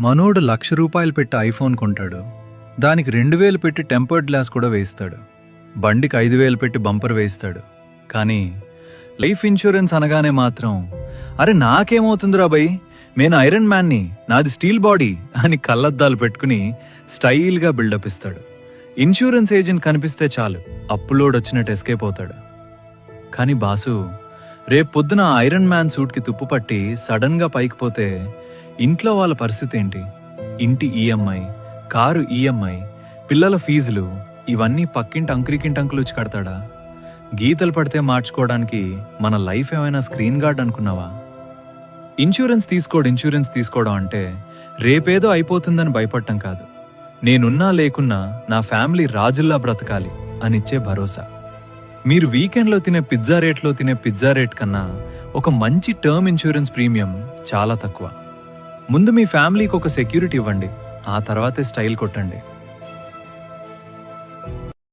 మనోడు ₹1,00,000 పెట్టి ఐఫోన్ కొంటాడు. దానికి 2,000 పెట్టి టెంపర్డ్ గ్లాస్ కూడా వేయిస్తాడు. బండికి 5,000 పెట్టి బంపర్ వేయిస్తాడు. కానీ లైఫ్ ఇన్సూరెన్స్ అనగానే మాత్రం అరే నాకేమవుతుందిరా బై, నేను ఐరన్ మ్యాన్ని, నాది స్టీల్ బాడీ అని కళ్ళద్దాలు పెట్టుకుని స్టైల్గా బిల్డప్ ఇస్తాడు. ఇన్సూరెన్స్ ఏజెంట్ కనిపిస్తే చాలు అప్పులోడ్ వచ్చినట్టు ఎస్కేప్ అవుతాడు. కానీ బాసు, రేపు పొద్దున ఐరన్ మ్యాన్ సూట్కి తుప్పు పట్టి సడన్గా పైకి పోతే ఇంట్లో వాళ్ళ పరిస్థితి ఏంటి? ఇంటి ఈఎంఐ, కారు ఈఎంఐ, పిల్లల ఫీజులు, ఇవన్నీ పక్కింటి అంకులు వచ్చి కడతాడా? గీతలు పడితే మార్చుకోవడానికి మన లైఫ్ ఏమైనా స్క్రీన్ గార్డ్ అనుకున్నావా? ఇన్సూరెన్స్ తీసుకోవడం అంటే రేపేదో అయిపోతుందని భయపడటం కాదు. నేనున్నా లేకున్నా నా ఫ్యామిలీ రాజుల్లా బ్రతకాలి అనిచ్చే భరోసా. మీరు వీకెండ్లో తినే పిజ్జా రేట్ కన్నా ఒక మంచి టర్మ్ ఇన్సూరెన్స్ ప్రీమియం చాలా తక్కువ. ముందు మీ ఫ్యామిలీకి ఒక సెక్యూరిటీ ఇవ్వండి, ఆ తర్వాతే స్టైల్ కొట్టండి.